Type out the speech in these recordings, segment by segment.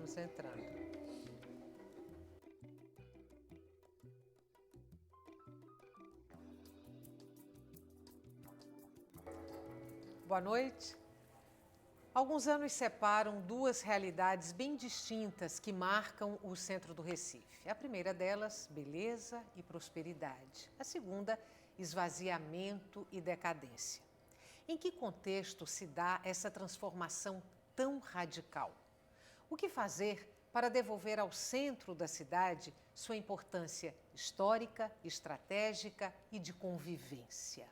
estamos entrando. Boa noite. Alguns anos separam duas realidades bem distintas que marcam o centro do Recife. A primeira delas, beleza e prosperidade. A segunda, esvaziamento e decadência. Em que contexto se dá essa transformação tão radical? O que fazer para devolver ao centro da cidade sua importância histórica, estratégica e de convivência?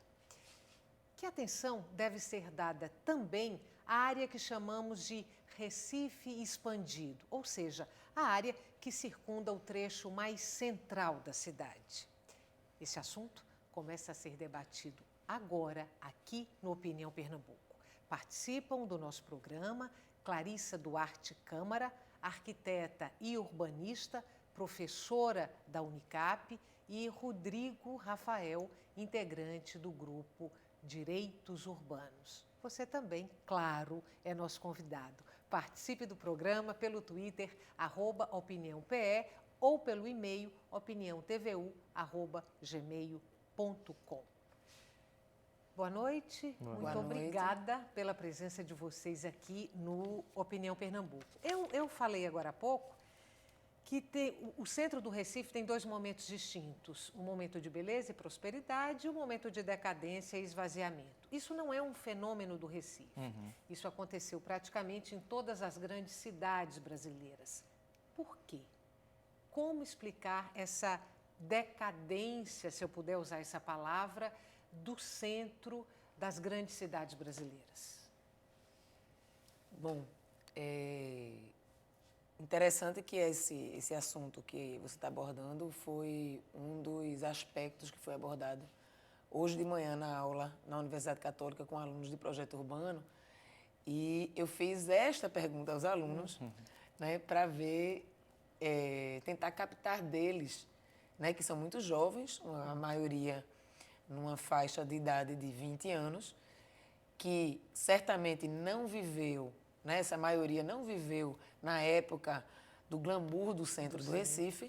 Que atenção deve ser dada também à área que chamamos de Recife expandido, ou seja, a área que circunda o trecho mais central da cidade. Esse assunto começa a ser debatido agora, aqui no Opinião Pernambuco. Participam do nosso programa Clarissa Duarte Câmara, arquiteta e urbanista, professora da Unicap, e Rodrigo Rafael, integrante do grupo Direitos Urbanos. Você também, claro, é nosso convidado. Participe do programa pelo Twitter, @OpiniãoPE, ou pelo e-mail opiniãotvu@gmail.com. Boa noite. Muito obrigada pela presença de vocês aqui no Opinião Pernambuco. Eu falei agora há pouco que o centro do Recife tem dois momentos distintos, um momento de beleza e prosperidade e um momento de decadência e esvaziamento. Isso não é um fenômeno do Recife. Isso aconteceu praticamente em todas as grandes cidades brasileiras. Por quê? Como explicar essa decadência, se eu puder usar essa palavra, do centro das grandes cidades brasileiras? Bom, interessante que esse assunto que você está abordando foi um dos aspectos que foi abordado hoje de manhã na aula na Universidade Católica com alunos de projeto urbano, e eu fiz esta pergunta aos alunos, né, para ver, tentar captar deles, né, que são muito jovens, a maioria numa faixa de idade de 20 anos, que certamente não viveu, né, essa maioria não viveu na época do glamour do centro do Recife.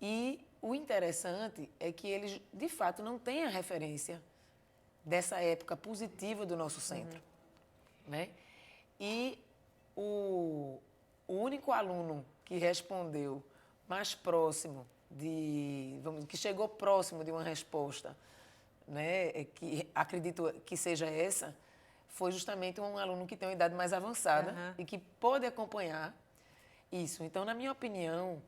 E o interessante é que eles, de fato, não têm a referência dessa época positiva do nosso centro. Né? E o único aluno que respondeu mais próximo que chegou próximo de uma resposta, né, que acredito que seja essa, foi justamente um aluno que tem uma idade mais avançada e que pôde acompanhar isso. Então, na minha opinião,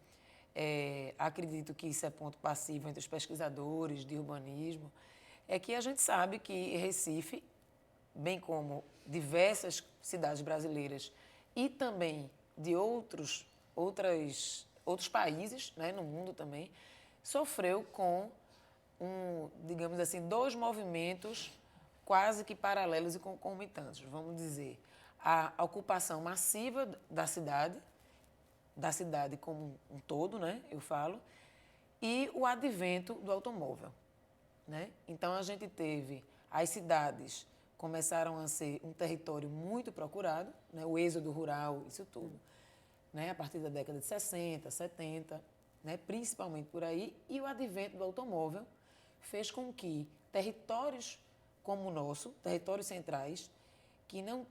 acredito que isso é ponto passivo entre os pesquisadores de urbanismo, é que a gente sabe que Recife, bem como diversas cidades brasileiras e também de outros países, né, no mundo também, sofreu com digamos assim, dois movimentos quase que paralelos e concomitantes. Vamos dizer, a ocupação massiva da cidade como um todo, né, eu falo, e o advento do automóvel. Né? Então, a gente teve as cidades começaram a ser um território muito procurado, né? O êxodo rural, isso tudo, né? A partir da década de 60, 70, né? Principalmente por aí, e o advento do automóvel fez com que territórios como o nosso, territórios centrais, que não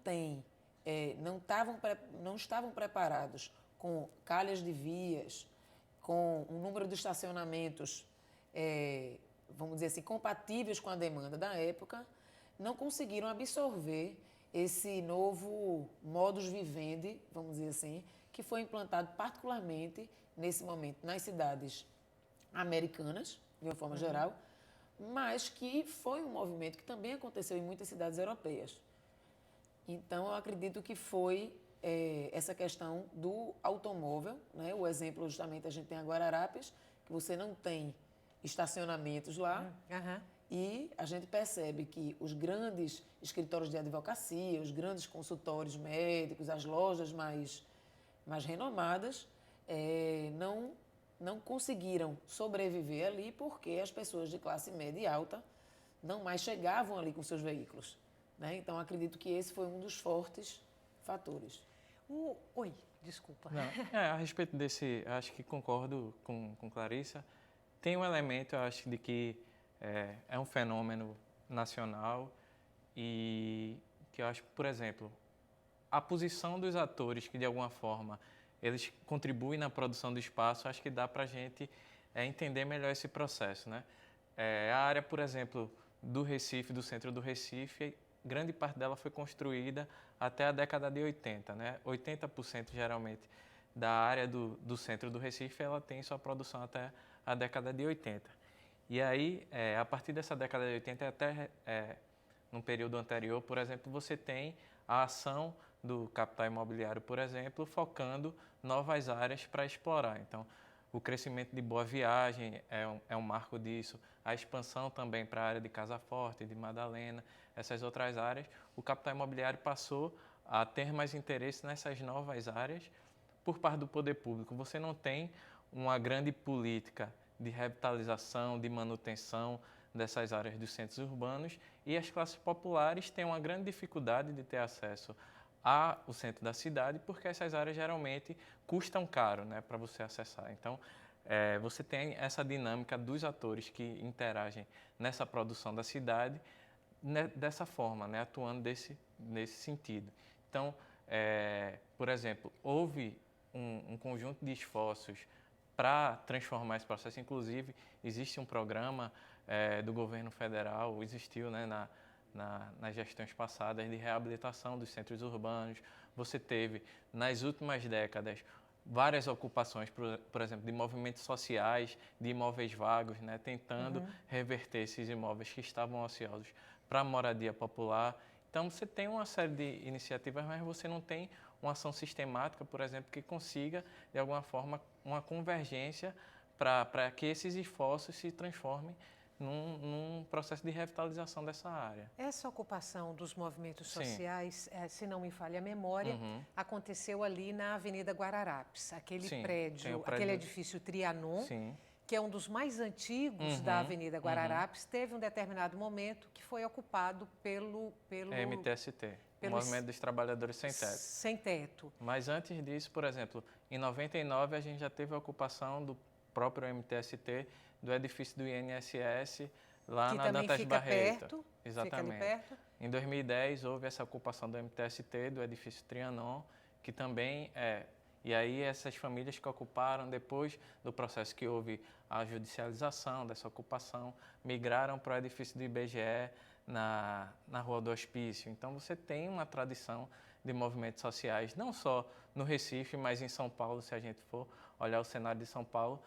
estavam preparados com calhas de vias, com um número de estacionamentos, vamos dizer assim, compatíveis com a demanda da época, não conseguiram absorver esse novo modus vivendi, vamos dizer assim, que foi implantado particularmente nesse momento nas cidades americanas, de uma forma geral, mas que foi um movimento que também aconteceu em muitas cidades europeias. Então, eu acredito que foi essa questão do automóvel, né? O exemplo, justamente, a gente tem a Guararapes, que você não tem estacionamentos lá, e a gente percebe que os grandes escritórios de advocacia, os grandes consultórios médicos, as lojas mais renomadas, não conseguiram sobreviver ali porque as pessoas de classe média e alta não mais chegavam ali com seus veículos. Né? Então, acredito que esse foi um dos fortes fatores. Oi, desculpa. Não, a respeito desse, acho que concordo com Clarissa. Tem um elemento, eu acho, de que é um fenômeno nacional e que eu acho, por exemplo, a posição dos atores que, de alguma forma, eles contribuem na produção do espaço, acho que dá para a gente entender melhor esse processo, né? A área, por exemplo, do Recife, do centro do Recife, grande parte dela foi construída até a década de 80, né? 80% geralmente da área do centro do Recife, ela tem sua produção até a década de 80. E aí, a partir dessa década de 80 até num período anterior, por exemplo, você tem a ação do capital imobiliário, por exemplo, focando novas áreas para explorar. Então, o crescimento de Boa Viagem é um marco disso, a expansão também para a área de Casa Forte, de Madalena, essas outras áreas. O capital imobiliário passou a ter mais interesse nessas novas áreas por parte do poder público. Você não tem uma grande política de revitalização, de manutenção dessas áreas dos centros urbanos e as classes populares têm uma grande dificuldade de ter acesso ao centro da cidade porque essas áreas geralmente custam caro, né, para você acessar. Então, você tem essa dinâmica dos atores que interagem nessa produção da cidade dessa forma, né, atuando nesse sentido. Então, por exemplo, houve um conjunto de esforços para transformar esse processo. Inclusive, existe um programa do governo federal, existiu, né, nas gestões passadas, de reabilitação dos centros urbanos. Você teve, nas últimas décadas, várias ocupações, por exemplo, de movimentos sociais, de imóveis vagos, né, tentando reverter esses imóveis que estavam ociosos para a moradia popular. Então, você tem uma série de iniciativas, mas você não tem uma ação sistemática, por exemplo, que consiga, de alguma forma, uma convergência para que esses esforços se transformem num processo de revitalização dessa área. Essa ocupação dos movimentos Sim. sociais, se não me falha a memória, aconteceu ali na Avenida Guararapes, aquele Sim, tem prédio, o prédio, aquele edifício Trianon, sim, que é um dos mais antigos da Avenida Guararapes, teve um determinado momento que foi ocupado pelo MTST, o pelo Movimento dos Trabalhadores Sem Teto. sem teto. Mas antes disso, por exemplo, em 99 a gente já teve a ocupação do próprio MTST do edifício do INSS lá Que na também Dantas fica Barreto. perto, Exatamente. fica ali perto. Em 2010 houve essa ocupação do MTST do edifício Trianon, que também e aí essas famílias que ocuparam depois do processo que houve a judicialização dessa ocupação, migraram para o edifício do IBGE na Rua do Hospício. Então você tem uma tradição de movimentos sociais, não só no Recife, mas em São Paulo, se a gente for olhar o cenário de São Paulo.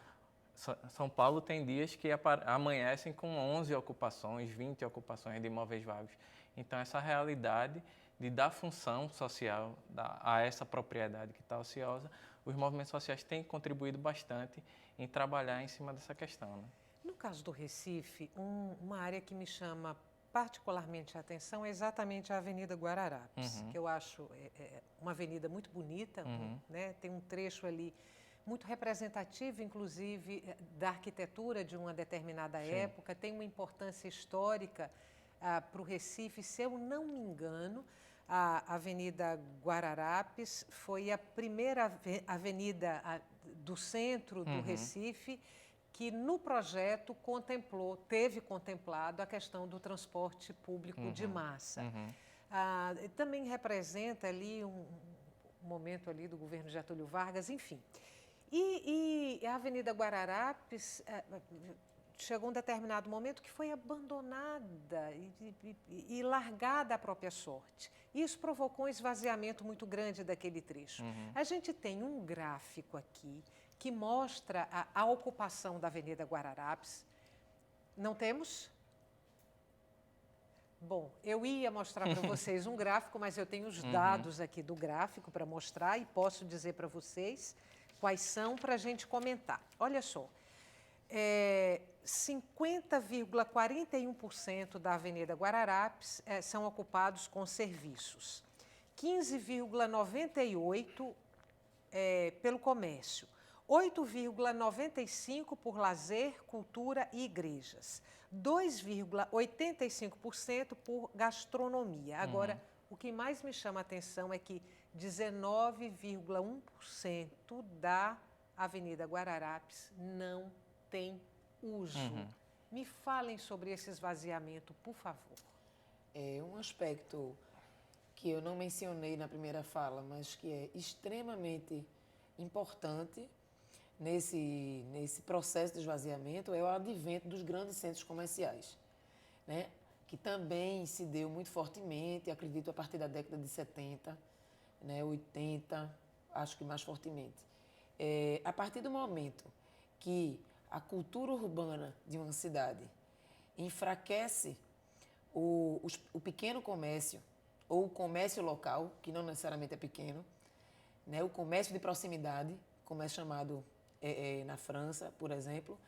São Paulo tem dias que amanhecem com 11 ocupações, 20 ocupações de imóveis vagos. Então, essa realidade de dar função social a essa propriedade que está ociosa, os movimentos sociais têm contribuído bastante em trabalhar em cima dessa questão, né? No caso do Recife, uma área que me chama particularmente a atenção é exatamente a Avenida Guararapes, que eu acho uma avenida muito bonita, né? Tem um trecho ali muito representativo, inclusive, da arquitetura de uma determinada época, tem uma importância histórica para o Recife. Se eu não me engano, a Avenida Guararapes foi a primeira avenida do centro do Recife que no projeto teve contemplado a questão do transporte público de massa. Também representa ali um momento ali do governo Getúlio Vargas, enfim. E a Avenida Guararapes chegou um determinado momento que foi abandonada e largada à própria sorte. Isso provocou um esvaziamento muito grande daquele trecho. A gente tem um gráfico aqui que mostra a ocupação da Avenida Guararapes. Não temos? Bom, eu ia mostrar para vocês um gráfico, mas eu tenho os dados aqui do gráfico para mostrar e posso dizer para vocês quais são para a gente comentar. Olha só, 50,41% da Avenida Guararapes são ocupados com serviços, 15,98% pelo comércio, 8,95% por lazer, cultura e igrejas, 2,85% por gastronomia. Agora, o o que mais me chama a atenção é que 19,1% da Avenida Guararapes não tem uso. Me falem sobre esse esvaziamento, por favor. É um aspecto que eu não mencionei na primeira fala, mas que é extremamente importante nesse processo de esvaziamento, é o advento dos grandes centros comerciais, né? Que também se deu muito fortemente, acredito, a partir da década de 70, né? 80, acho que mais fortemente. A partir do momento que a cultura urbana de uma cidade enfraquece o pequeno comércio, ou o comércio local, que não necessariamente é pequeno, né? O comércio de proximidade, como é chamado na França, por exemplo,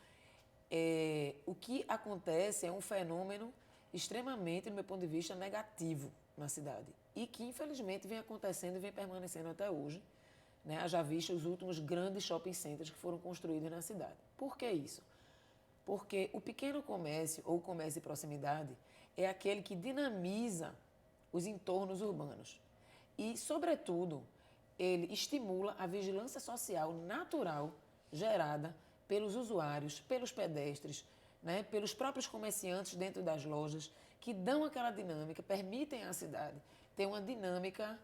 o que acontece é um fenômeno extremamente, do meu ponto de vista, negativo na cidade e que, infelizmente, vem acontecendo e vem permanecendo até hoje, né? Haja vista os últimos grandes shopping centers que foram construídos na cidade. Por que isso? Porque o pequeno comércio ou o comércio de proximidade é aquele que dinamiza os entornos urbanos e, sobretudo, ele estimula a vigilância social natural gerada pelos usuários, pelos pedestres, né, pelos próprios comerciantes dentro das lojas, que dão aquela dinâmica, permitem à cidade ter uma dinâmica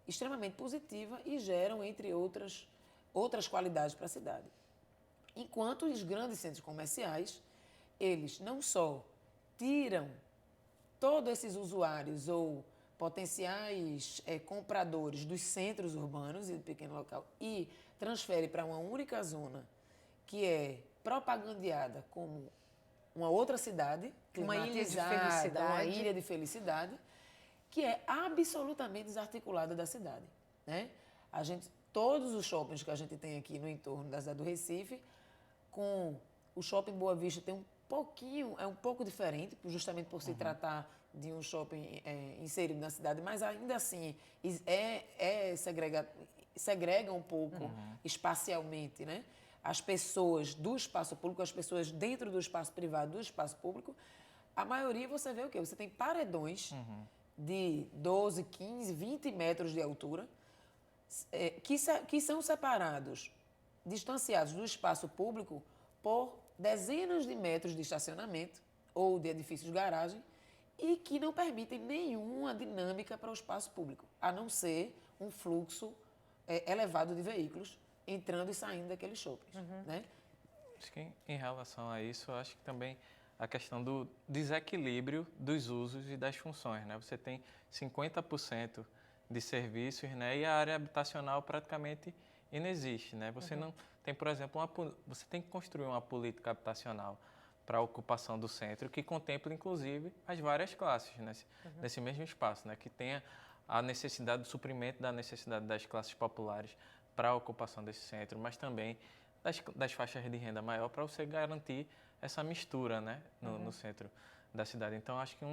extremamente positiva e geram, entre outras qualidades para a cidade. Enquanto os grandes centros comerciais, eles não só tiram todos esses usuários ou potenciais compradores dos centros urbanos e do pequeno local e transfere para uma única zona que é propagandeada como uma outra cidade, climatizada, uma ilha de felicidade, que é absolutamente desarticulada da cidade, né? Todos os shoppings que a gente tem aqui no entorno da cidade do Recife, com o Shopping Boa Vista tem um pouco diferente, justamente por se tratar de um shopping inserido na cidade, mas ainda assim segrega um pouco espacialmente, né? As pessoas do espaço público, as pessoas dentro do espaço privado, do espaço público, a maioria você vê o quê? Você tem paredões de 12, 15, 20 metros de altura que são separados, distanciados do espaço público por dezenas de metros de estacionamento ou de edifícios de garagem e que não permitem nenhuma dinâmica para o espaço público, a não ser um fluxo elevado de veículos entrando e saindo daqueles shoppings, né? Acho que em relação a isso, acho que também a questão do desequilíbrio dos usos e das funções, né? Você tem 50% de serviços, né? E a área habitacional praticamente inexiste, né? Você não tem, por exemplo, você tem que construir uma política habitacional para a ocupação do centro que contemple, inclusive, as várias classes nesse mesmo espaço, né? Que tenha a necessidade do suprimento da necessidade das classes populares para a ocupação desse centro, mas também das faixas de renda maior para você garantir essa mistura, né, no centro da cidade. Então, acho que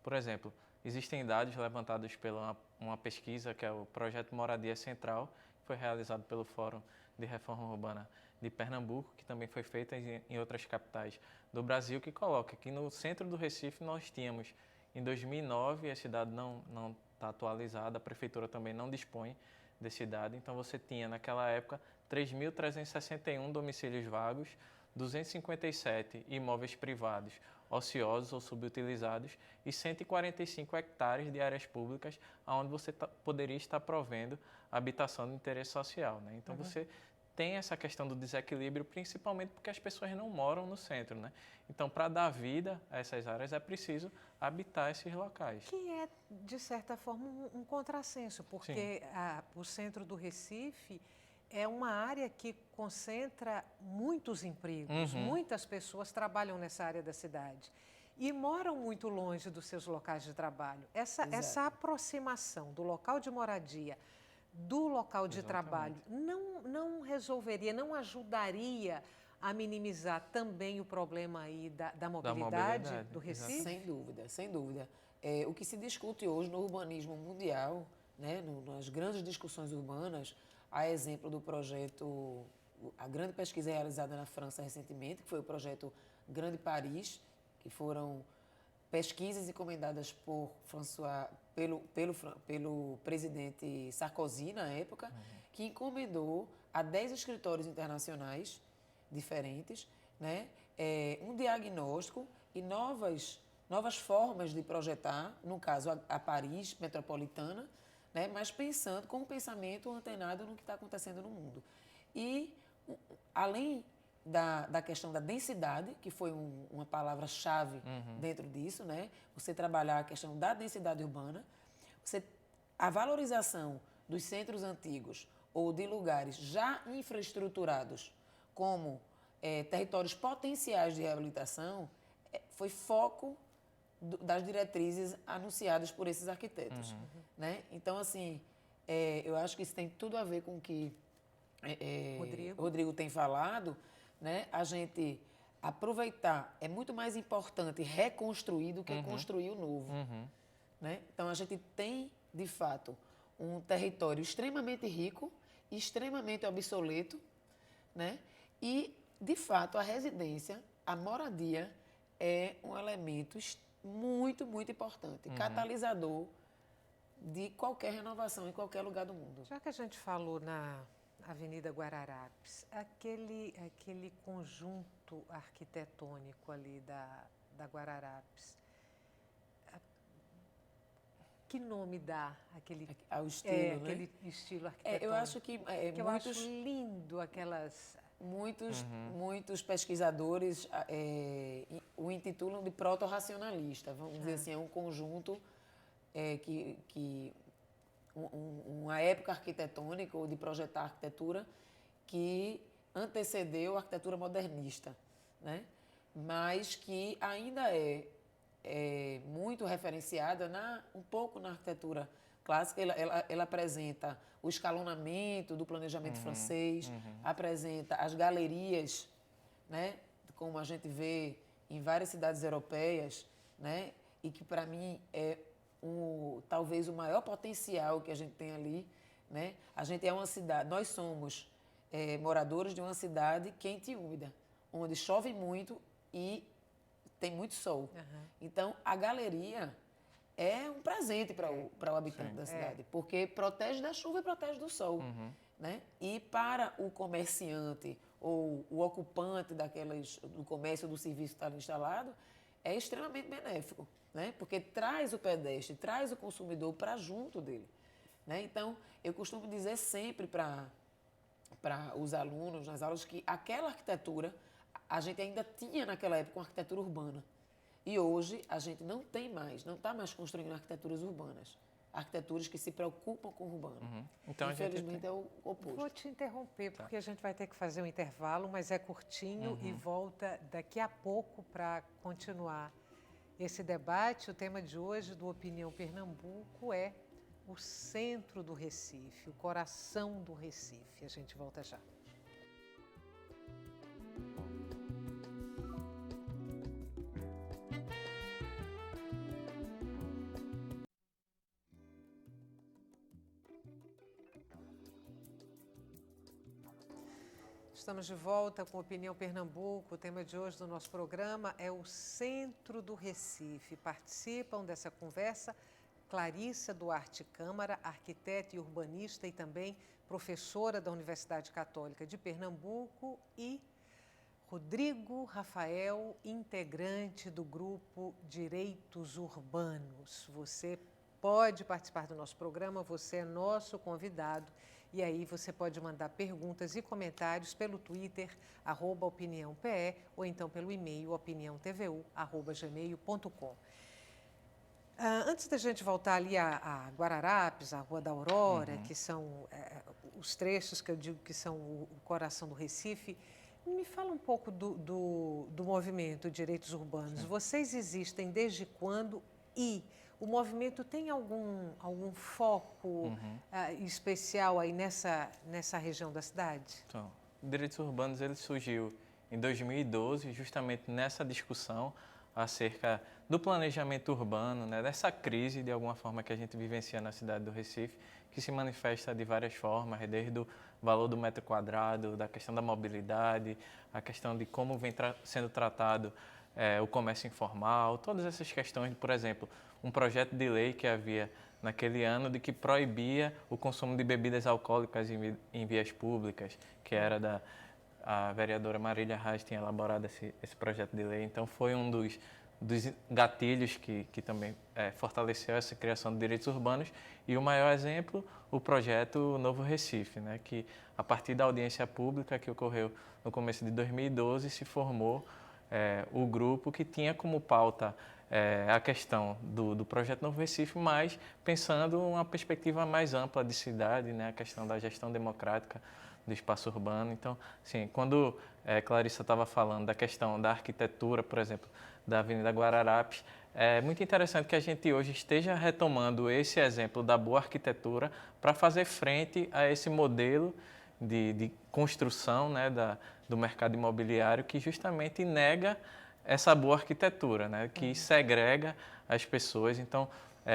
por exemplo, existem dados levantados pela uma pesquisa que é o Projeto Moradia Central, que foi realizado pelo Fórum de Reforma Urbana de Pernambuco, que também foi feita em outras capitais do Brasil, que coloca que no centro do Recife nós tínhamos, em 2009, esse dado não está atualizado, a prefeitura também não dispõe desse dado, então você tinha naquela época 3.361 domicílios vagos, 257 imóveis privados ociosos ou subutilizados e 145 hectares de áreas públicas onde você poderia estar provendo habitação de interesse social, né? Então você tem essa questão do desequilíbrio, principalmente porque as pessoas não moram no centro, né? Então, para dar vida a essas áreas, é preciso habitar esses locais. Que é, de certa forma, um contrassenso, porque o centro do Recife é uma área que concentra muitos empregos, muitas pessoas trabalham nessa área da cidade e moram muito longe dos seus locais de trabalho. Essa aproximação do local de moradia do local de trabalho não resolveria, não ajudaria a minimizar também o problema aí da mobilidade do Recife? Sem dúvida, sem dúvida. O que se discute hoje no urbanismo mundial, né, nas grandes discussões urbanas, a exemplo do projeto, a grande pesquisa realizada na França recentemente, que foi o projeto Grande Paris, que foram pesquisas encomendadas por pelo presidente Sarkozy, na época, que encomendou a 10 escritórios internacionais diferentes, né, um diagnóstico e novas formas de projetar, no caso a Paris metropolitana, né, mas pensando com um pensamento antenado no que está acontecendo no mundo. E, além da questão da densidade, que foi uma palavra-chave dentro disso, né, você trabalhar a questão da densidade urbana, a valorização dos centros antigos ou de lugares já infraestruturados como territórios potenciais de reabilitação, foi foco das diretrizes anunciadas por esses arquitetos. Né? Então, assim, eu acho que isso tem tudo a ver com o que Rodrigo tem falado, né? A gente aproveitar, é muito mais importante reconstruir do que construir o novo. Né? Então, a gente tem, de fato, um território extremamente rico, extremamente obsoleto, né? E, de fato, a residência, a moradia, é um elemento muito, muito importante, catalisador de qualquer renovação em qualquer lugar do mundo. Já que a gente falou na Avenida Guararapes, aquele conjunto arquitetônico ali da Guararapes, que nome dá ao estilo, né? Aquele estilo arquitetônico? Eu acho que eu acho lindo aquelas... Muitos pesquisadores o intitulam de proto-racionalista. Vamos dizer assim, é um conjunto uma época arquitetônica ou de projetar arquitetura que antecedeu a arquitetura modernista, né? Mas que ainda é muito referenciada um pouco na arquitetura clássica. Ela apresenta o escalonamento do planejamento francês, apresenta as galerias, né, como a gente vê em várias cidades europeias, né, e que para mim é talvez o maior potencial que a gente tem ali, né? A gente é uma cidade, nós somos moradores de uma cidade quente e úmida, onde chove muito e tem muito sol. Então, a galeria é um presente para o habitante da cidade, porque protege da chuva e protege do sol. Né? E para o comerciante ou o ocupante do comércio ou do serviço que está ali instalado, é extremamente benéfico, né? Porque traz o pedestre, traz o consumidor para junto dele. Né? Então, eu costumo dizer sempre para os alunos nas aulas que aquela arquitetura, a gente ainda tinha naquela época uma arquitetura urbana. E hoje a gente não está mais construindo arquiteturas urbanas. Arquiteturas que se preocupam com o urbano. Então, infelizmente, é o oposto. Vou te interromper, porque a gente vai ter que fazer um intervalo, mas é curtinho e volta daqui a pouco para continuar esse debate. O tema de hoje do Opinião Pernambuco é o centro do Recife, o coração do Recife. A gente volta já. Estamos de volta com Opinião Pernambuco. O tema de hoje do nosso programa é o centro do Recife. Participam dessa conversa Clarissa Duarte Câmara, arquiteta e urbanista e também professora da Universidade Católica de Pernambuco, e Rodrigo Rafael, integrante do grupo Direitos Urbanos. Você pode participar do nosso programa, você é nosso convidado. E aí você pode mandar perguntas e comentários pelo Twitter, @opiniãope, ou então pelo e-mail opiniãotvu@gmail.com. Antes da gente voltar ali a Guararapes, a Rua da Aurora, que são os trechos que eu digo que são o coração do Recife, me fala um pouco do movimento Direitos Urbanos. Sim. Vocês existem desde quando e o movimento tem algum foco especial aí nessa região da cidade? Então, o Direitos Urbanos ele surgiu em 2012, justamente nessa discussão acerca do planejamento urbano, né, dessa crise, de alguma forma, que a gente vivencia na cidade do Recife, que se manifesta de várias formas, desde o valor do metro quadrado, da questão da mobilidade, a questão de como vem sendo tratado o comércio informal, todas essas questões, por exemplo, um projeto de lei que havia naquele ano de que proibia o consumo de bebidas alcoólicas em vias públicas, que era a vereadora Marília Reis tinha elaborado esse projeto de lei. Então foi um dos gatilhos que também fortaleceu essa criação de direitos urbanos. E o maior exemplo, o projeto Novo Recife, né, que a partir da audiência pública que ocorreu no começo de 2012 se formou o grupo que tinha como pauta a questão do projeto Novo Recife, mas pensando uma perspectiva mais ampla de cidade, né, a questão da gestão democrática do espaço urbano. Então, assim, quando Clarissa estava falando da questão da arquitetura, por exemplo, da Avenida Guararapes, é muito interessante que a gente hoje esteja retomando esse exemplo da boa arquitetura para fazer frente a esse modelo de construção, né, do mercado imobiliário que justamente nega essa boa arquitetura, né, que segrega as pessoas. Então,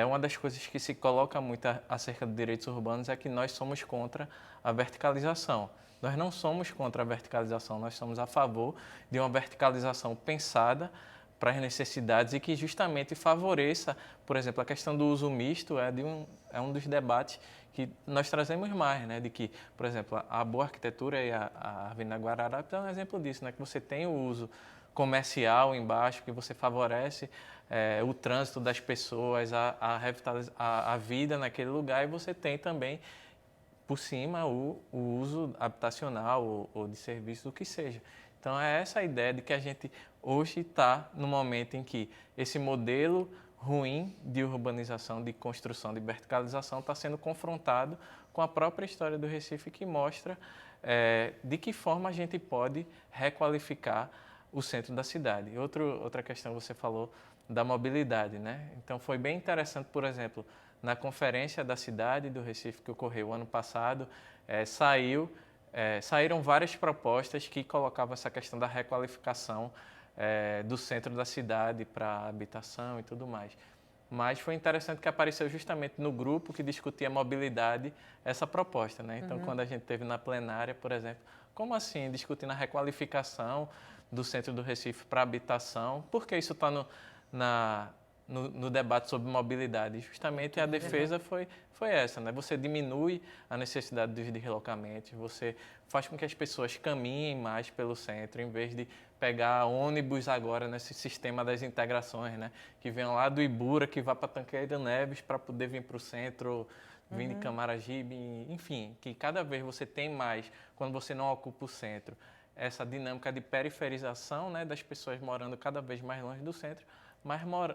uma das coisas que se coloca muito acerca de direitos urbanos é que nós somos contra a verticalização. Nós não somos contra a verticalização, nós somos a favor de uma verticalização pensada para as necessidades e que justamente favoreça, por exemplo, a questão do uso misto é um dos debates que nós trazemos mais, né? De que, por exemplo, a boa arquitetura e a Avenida Guararapes é um exemplo disso, né? Que você tem o uso comercial embaixo, que você favorece o trânsito das pessoas, a vida naquele lugar, e você tem também por cima o uso habitacional ou de serviço, o que seja. Então é essa a ideia de que a gente hoje está no momento em que esse modelo ruim de urbanização, de construção, de verticalização está sendo confrontado com a própria história do Recife, que mostra de que forma a gente pode requalificar o centro da cidade. Outra questão você falou da mobilidade, né? Então foi bem interessante, por exemplo, na conferência da cidade do Recife que ocorreu ano passado, saíram várias propostas que colocavam essa questão da requalificação do centro da cidade para habitação e tudo mais. Mas foi interessante que apareceu justamente no grupo que discutia mobilidade essa proposta, né? Então, quando a gente teve na plenária, por exemplo, como assim discutindo a requalificação do centro do Recife para habitação? Por que isso está no debate sobre mobilidade? Justamente a defesa foi essa, né? Você diminui a necessidade dos deslocamentos, você faz com que as pessoas caminhem mais pelo centro, em vez de pegar ônibus agora nesse sistema das integrações, né? Que vem lá do Ibura, que vai para Tanqueira Neves para poder vir para o centro, vir de Camaragibe, enfim, que cada vez você tem mais, quando você não ocupa o centro, essa dinâmica de periferização, né, das pessoas morando cada vez mais longe do centro,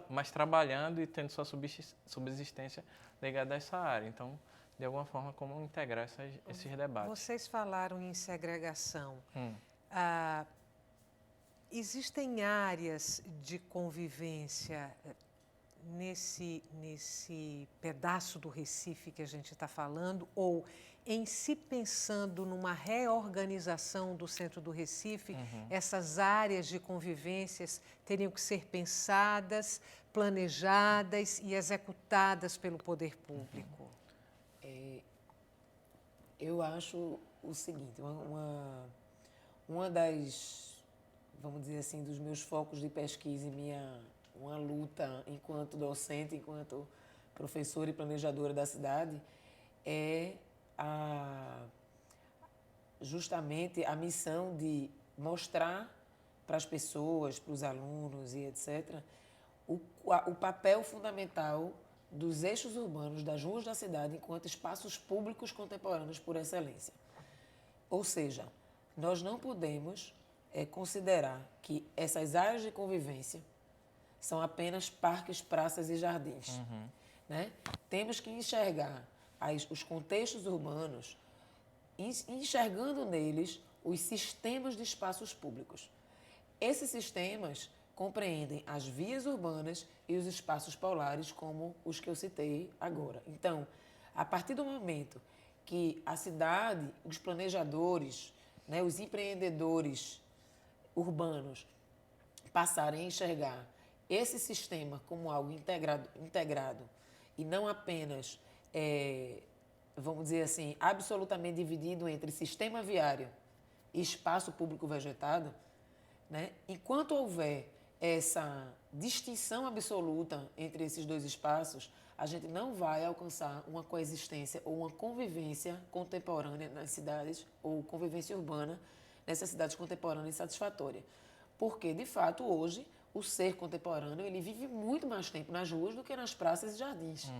mas trabalhando e tendo sua subsistência ligada a essa área. Então, de alguma forma, como integrar esses debates. Vocês falaram em segregação. Existem áreas de convivência nesse pedaço do Recife que a gente está falando, ou em se pensando numa reorganização do centro do Recife, essas áreas de convivências teriam que ser pensadas, planejadas e executadas pelo poder público? Eu acho o seguinte, uma das, vamos dizer assim, dos meus focos de pesquisa e uma luta enquanto docente, enquanto professora e planejadora da cidade, é justamente a missão de mostrar para as pessoas, para os alunos e etc., o papel fundamental dos eixos urbanos, das ruas da cidade, enquanto espaços públicos contemporâneos por excelência. Ou seja, nós não podemos considerar que essas áreas de convivência são apenas parques, praças e jardins. Né? Temos que enxergar os contextos urbanos, enxergando neles os sistemas de espaços públicos. Esses sistemas compreendem as vias urbanas e os espaços polares, como os que eu citei agora. Então, a partir do momento que a cidade, os planejadores, né, os empreendedores urbanos passarem a enxergar esse sistema como algo integrado e não apenas, vamos dizer assim, absolutamente dividido entre sistema viário e espaço público vegetado, né? Enquanto houver essa distinção absoluta entre esses dois espaços, a gente não vai alcançar uma coexistência ou uma convivência contemporânea nas cidades, ou convivência urbana nessas cidades contemporâneas satisfatória. Porque, de fato, hoje, o ser contemporâneo ele vive muito mais tempo nas ruas do que nas praças e jardins,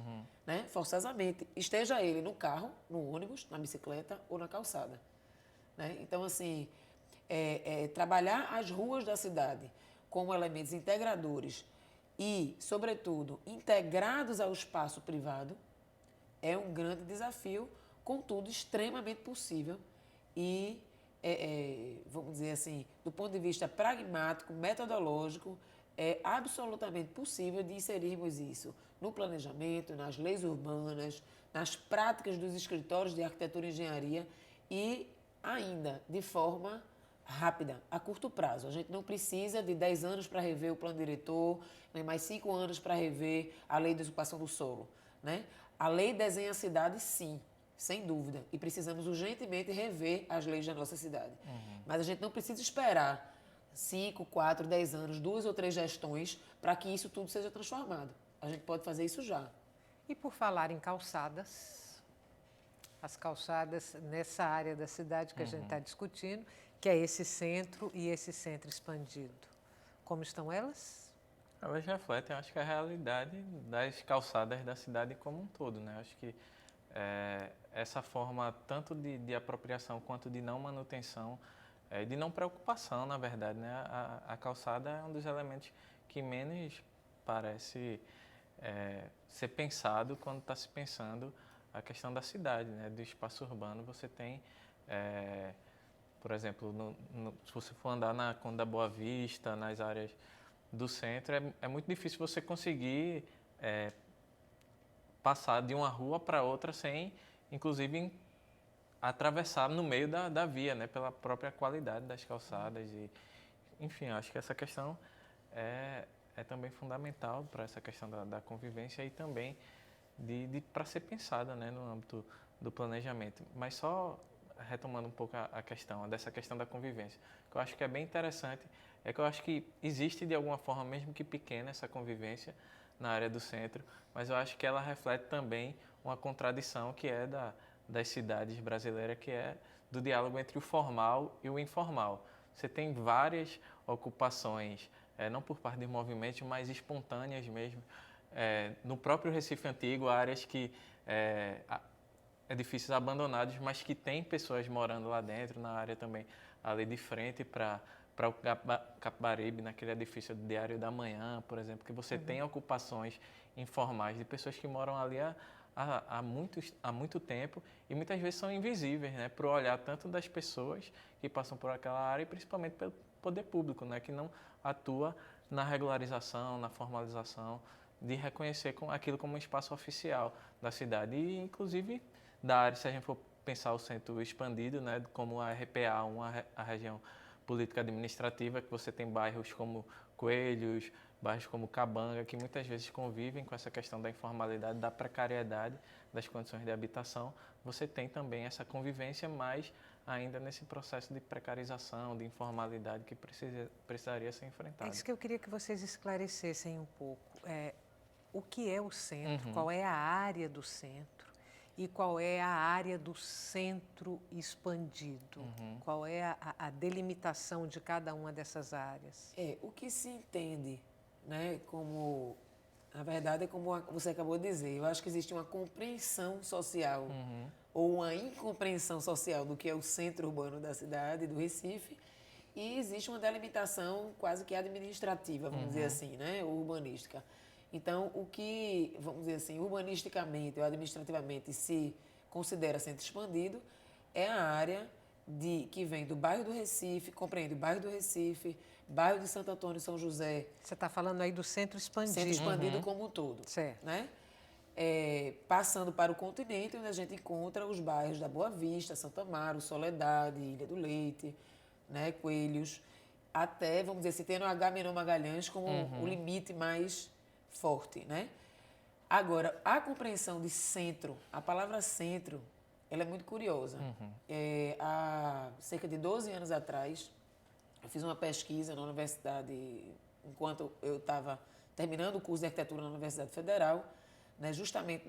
né? Forçosamente. Esteja ele no carro, no ônibus, na bicicleta ou na calçada. Né? Então, assim, trabalhar as ruas da cidade como elementos integradores e, sobretudo, integrados ao espaço privado é um grande desafio, contudo, extremamente possível e, vamos dizer assim, do ponto de vista pragmático, metodológico, é absolutamente possível de inserirmos isso no planejamento, nas leis urbanas, nas práticas dos escritórios de arquitetura e engenharia e ainda de forma rápida, a curto prazo. A gente não precisa de 10 anos para rever o plano diretor, nem mais 5 anos para rever a lei de ocupação do solo. Né? A lei desenha a cidade, sim, sem dúvida, e precisamos urgentemente rever as leis da nossa cidade. Mas a gente não precisa esperar 5, 4, 10 anos, 2 ou 3 gestões para que isso tudo seja transformado. A gente pode fazer isso já. E por falar em calçadas, as calçadas nessa área da cidade que a gente está discutindo, que é esse centro e esse centro expandido. Como estão elas? Elas refletem, acho que a realidade das calçadas da cidade como um todo, né? Acho que essa forma tanto de apropriação quanto de não manutenção, de não preocupação, na verdade, né? A calçada é um dos elementos que menos parece ser pensado quando está se pensando a questão da cidade, né? Do espaço urbano. Você tem, por exemplo, se você for andar na Conde da Boa Vista, nas áreas do centro, é muito difícil você conseguir passar de uma rua para outra sem, inclusive, atravessar no meio da via, né? Pela própria qualidade das calçadas. E, enfim, acho que essa questão é também fundamental para essa questão da convivência e também para ser pensada, né? No âmbito do planejamento. Mas só retomando um pouco a questão, dessa questão da convivência, que eu acho que é bem interessante, é que eu acho que existe de alguma forma, mesmo que pequena, essa convivência na área do centro, mas eu acho que ela reflete também uma contradição que é das cidades brasileiras, que é do diálogo entre o formal e o informal. Você tem várias ocupações, não por parte de movimentos, mas espontâneas mesmo. No próprio Recife Antigo, áreas que edifícios abandonados, mas que tem pessoas morando lá dentro, na área também ali de frente para o Capibaribe, naquele edifício do Diário da Manhã, por exemplo, que você tem ocupações informais de pessoas que moram ali há muito tempo e muitas vezes são invisíveis, né, para o olhar tanto das pessoas que passam por aquela área e principalmente pelo poder público, né, que não atua na regularização, na formalização, de reconhecer aquilo como um espaço oficial da cidade e, inclusive, da área, se a gente for pensar o centro expandido, né, como a RPA, a região política administrativa, que você tem bairros como Coelhos, bairros como Cabanga, que muitas vezes convivem com essa questão da informalidade, da precariedade das condições de habitação. Você tem também essa convivência, mas ainda nesse processo de precarização, de informalidade que precisaria ser enfrentado. É isso que eu queria que vocês esclarecessem um pouco. O que é o centro? Qual é a área do centro? E qual é a área do centro expandido? Qual é a delimitação de cada uma dessas áreas? O que se entende, né, como, na verdade, é como você acabou de dizer, eu acho que existe uma compreensão social ou uma incompreensão social do que é o centro urbano da cidade, do Recife, e existe uma delimitação quase que administrativa, vamos dizer assim, né, urbanística. Então, o que, vamos dizer assim, urbanisticamente ou administrativamente se considera centro expandido é a área que vem do bairro do Recife, compreende o bairro do Recife, bairro de Santo Antônio e São José. Você está falando aí do centro expandido. Centro expandido como um todo. Certo. Né? Passando para o continente, onde a gente encontra os bairros da Boa Vista, Santa Amaro, Soledade, Ilha do Leite, né, Coelhos, até, vamos dizer, se tem no H. Menor Magalhães como o limite mais forte, né? Agora, a compreensão de centro, a palavra centro, ela é muito curiosa. Há cerca de 12 anos atrás, eu fiz uma pesquisa na Universidade enquanto eu estava terminando o curso de arquitetura na Universidade Federal, né, justamente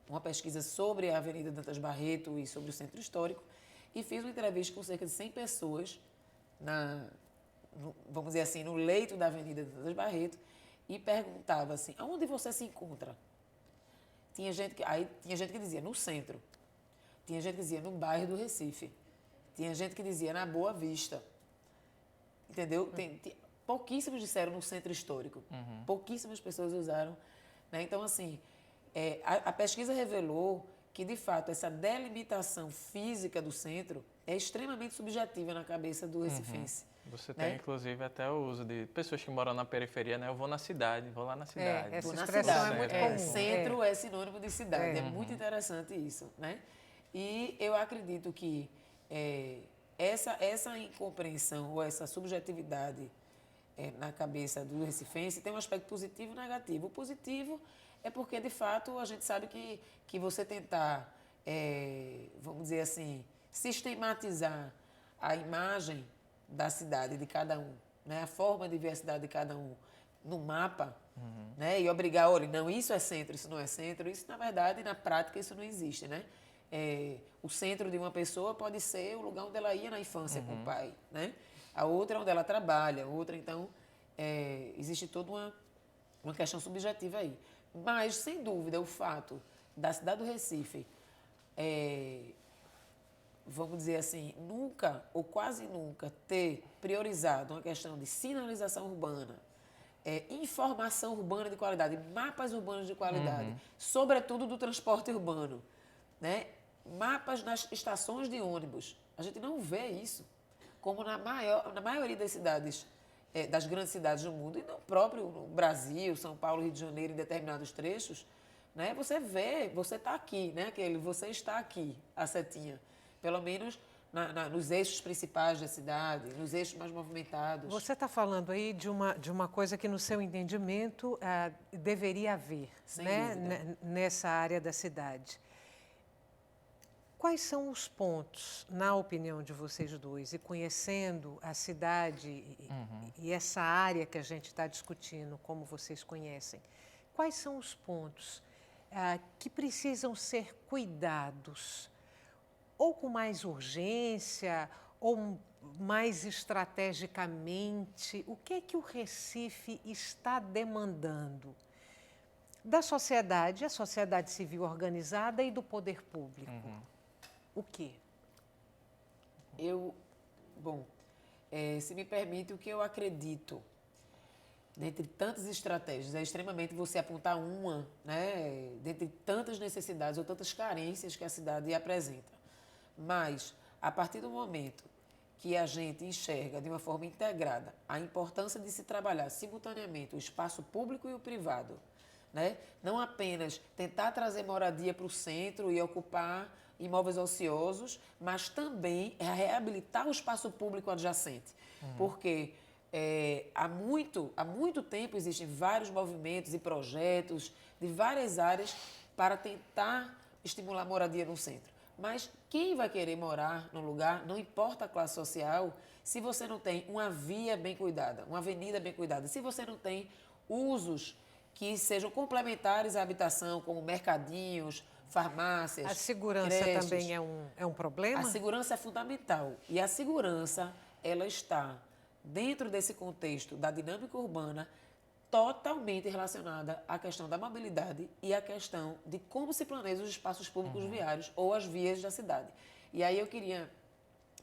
uma pesquisa sobre a Avenida Dantas Barreto e sobre o Centro Histórico, e fiz uma entrevista com cerca de 100 pessoas, vamos dizer assim, no leito da Avenida Dantas Barreto, e perguntava assim, aonde você se encontra? Tinha gente que dizia no centro, tinha gente que dizia no bairro do Recife, tinha gente que dizia na Boa Vista, entendeu? Pouquíssimos disseram no Centro Histórico, pouquíssimas pessoas usaram, né? Então, assim, a pesquisa revelou que, de fato, essa delimitação física do centro é extremamente subjetiva na cabeça do recifense. Você né? tem, inclusive, até o uso de pessoas que moram na periferia, né? Eu vou na cidade, vou lá na cidade. Essa Vou na expressão cidade. é muito comum. Centro é sinônimo de cidade. É É. muito interessante isso, né? E eu acredito que essa incompreensão ou essa subjetividade na cabeça do recifense tem um aspecto positivo e negativo. O positivo é porque, de fato, a gente sabe que você tentar, vamos dizer assim, sistematizar a imagem da cidade de cada um, né? A forma de ver a cidade de cada um no mapa, né? E obrigar, olha, não, isso é centro, isso não é centro, isso, na verdade, na prática, isso não existe, né? O centro de uma pessoa pode ser o lugar onde ela ia na infância com o pai, né? A outra é onde ela trabalha, outra, então, existe toda uma questão subjetiva aí. Mas, sem dúvida, o fato da cidade do Recife, vamos dizer assim, nunca ou quase nunca ter priorizado uma questão de sinalização urbana, informação urbana de qualidade, mapas urbanos de qualidade, sobretudo do transporte urbano, né? Mapas nas estações de ônibus. A gente não vê isso, como na maioria das cidades, das grandes cidades do mundo, e no próprio Brasil, São Paulo, Rio de Janeiro, em determinados trechos, né? Você vê, você está aqui, né? Você está aqui, a setinha. Pelo menos nos eixos principais da cidade, nos eixos mais movimentados. Você está falando aí de uma coisa que, no seu entendimento, deveria haver, Sem né? dúvida. Nessa área da cidade. Quais são os pontos, na opinião de vocês dois, e conhecendo a cidade e essa área que a gente está discutindo, como vocês conhecem, quais são os pontos que precisam ser cuidados, ou com mais urgência, ou mais estrategicamente? O que é que o Recife está demandando da sociedade, a sociedade civil organizada e do poder público? O quê? Se me permite, o que eu acredito, dentre tantas estratégias, é extremamente você apontar uma, né, dentre tantas necessidades ou tantas carências que a cidade apresenta. Mas, a partir do momento que a gente enxerga de uma forma integrada a importância de se trabalhar simultaneamente o espaço público e o privado, né? Não apenas tentar trazer moradia para o centro e ocupar imóveis ociosos, mas também reabilitar o espaço público adjacente. Porque há muito tempo existem vários movimentos e projetos de várias áreas para tentar estimular a moradia no centro. Mas quem vai querer morar no lugar, não importa a classe social, se você não tem uma via bem cuidada, uma avenida bem cuidada, se você não tem usos que sejam complementares à habitação, como mercadinhos, farmácias, A segurança creches. também é um problema? A segurança é fundamental. E a segurança, ela está dentro desse contexto da dinâmica urbana, totalmente relacionada à questão da mobilidade e à questão de como se planeja os espaços públicos viários ou as vias da cidade. E aí eu queria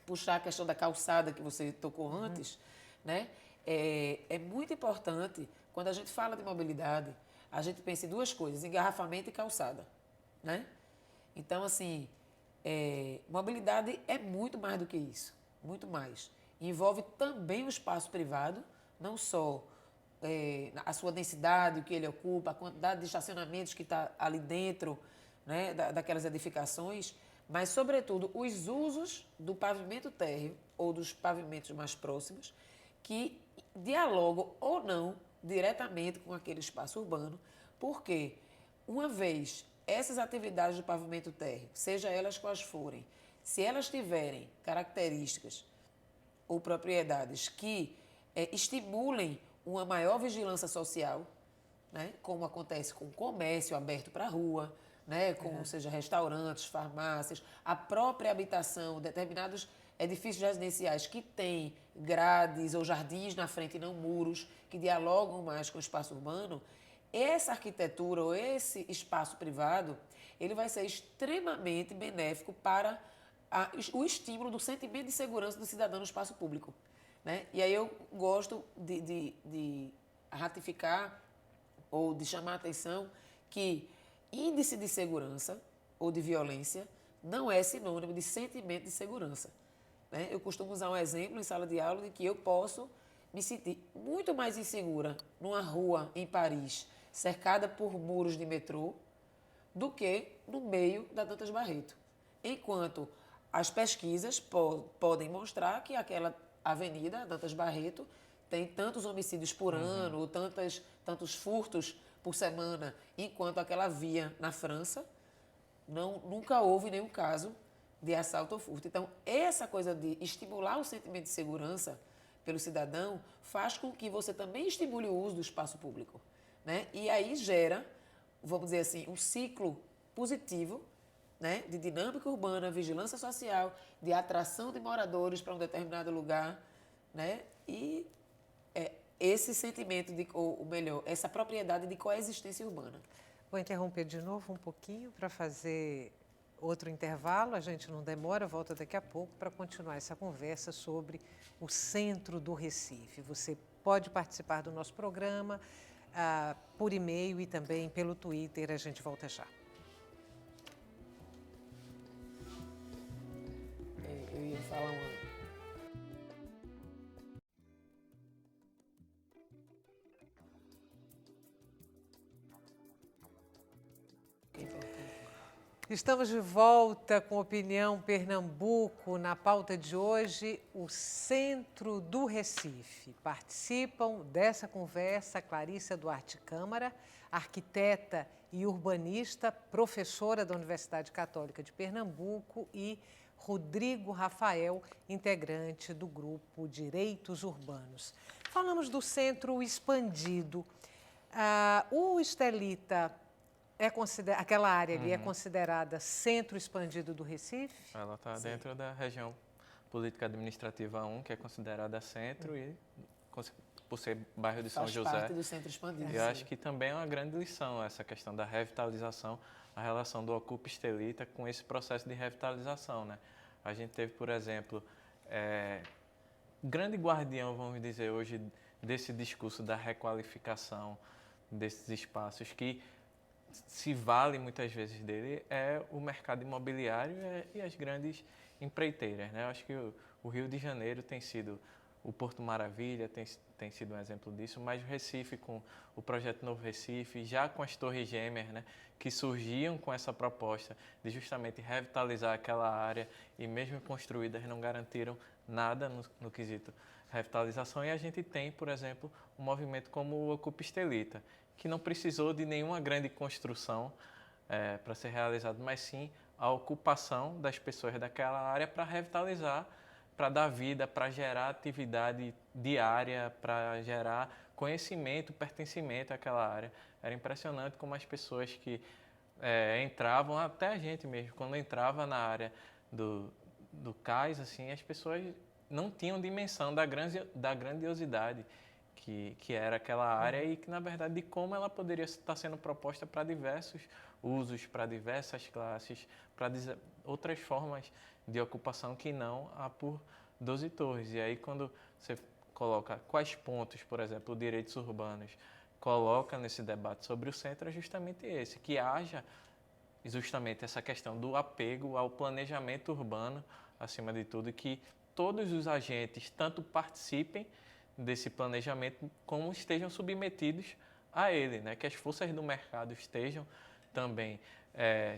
puxar a questão da calçada que você tocou antes, né? É muito importante, quando a gente fala de mobilidade, a gente pensa em duas coisas, engarrafamento e calçada, né? Então, assim, mobilidade é muito mais do que isso, muito mais. Envolve também o espaço privado, não só a sua densidade, o que ele ocupa, a quantidade de estacionamentos que está ali dentro, né, daquelas edificações, mas, sobretudo, os usos do pavimento térreo ou dos pavimentos mais próximos que dialogam ou não diretamente com aquele espaço urbano, porque, uma vez essas atividades do pavimento térreo, seja elas quais forem, se elas tiverem características ou propriedades que estimulem uma maior vigilância social, né? Como acontece com o comércio aberto para a rua, né? Com, seja restaurantes, farmácias, a própria habitação, determinados edifícios residenciais que têm grades ou jardins na frente e não muros, que dialogam mais com o espaço urbano, essa arquitetura ou esse espaço privado, ele vai ser extremamente benéfico para o estímulo do sentimento de segurança do cidadão no espaço público, né? E aí eu gosto de ratificar ou de chamar a atenção que índice de segurança ou de violência não é sinônimo de sentimento de segurança, né? Eu costumo usar um exemplo em sala de aula de que eu posso me sentir muito mais insegura numa rua em Paris, cercada por muros de metrô, do que no meio da Dantas Barreto. Enquanto as pesquisas podem mostrar que aquela avenida, Dantas Barreto, tem tantos homicídios por ano, ou tantos furtos por semana, enquanto aquela via na França, nunca houve nenhum caso de assalto ou furto. Então, essa coisa de estimular o sentimento de segurança pelo cidadão faz com que você também estimule o uso do espaço público, né? E aí gera, vamos dizer assim, um ciclo positivo, né? De dinâmica urbana, vigilância social, de atração de moradores para um determinado lugar, né? E esse sentimento ou melhor, essa propriedade de coexistência urbana. Vou interromper de novo um pouquinho para fazer outro intervalo. A gente não demora, volta daqui a pouco para continuar essa conversa sobre o centro do Recife. Você pode participar do nosso programa por e-mail e também pelo Twitter. A gente volta já. Eu ia falar uma... Estamos de volta com Opinião Pernambuco. Na pauta de hoje, o centro do Recife. Participam dessa conversa Clarissa Duarte Câmara, arquiteta e urbanista, professora da Universidade Católica de Pernambuco, e Rodrigo Rafael, integrante do grupo Direitos Urbanos. Falamos do centro expandido. O Estelita... aquela área ali é considerada centro expandido do Recife? Ela está dentro da região política administrativa 1, que é considerada centro, e por ser bairro de São José. Faz parte do centro expandido. Eu acho que também é uma grande lição essa questão da revitalização, a relação do Ocupa Estelita com esse processo de revitalização, né? A gente teve, por exemplo, grande guardião, vamos dizer hoje, desse discurso da requalificação desses espaços, que se vale muitas vezes dele, é o mercado imobiliário e as grandes empreiteiras, né? Eu acho que o Rio de Janeiro tem sido, o Porto Maravilha tem sido um exemplo disso, mas o Recife, com o projeto Novo Recife, já com as Torres Gêmeas, né, que surgiam com essa proposta de justamente revitalizar aquela área e mesmo construídas não garantiram nada no quesito revitalização. E a gente tem, por exemplo, um movimento como o Ocupa Estelita, que não precisou de nenhuma grande construção para ser realizado, mas sim a ocupação das pessoas daquela área para revitalizar, para dar vida, para gerar atividade diária, para gerar conhecimento, pertencimento àquela área. Era impressionante como as pessoas que entravam, até a gente mesmo, quando entrava na área do cais, assim, as pessoas não tinham dimensão da grandiosidade que era aquela área e que, na verdade, de como ela poderia estar sendo proposta para diversos usos, para diversas classes, para outras formas de ocupação que não a por 12 torres. E aí, quando você coloca quais pontos, por exemplo, direitos urbanos, coloca nesse debate sobre o centro, é justamente esse, que haja justamente essa questão do apego ao planejamento urbano, acima de tudo, e que todos os agentes tanto participem desse planejamento como estejam submetidos a ele, né? Que as forças do mercado estejam também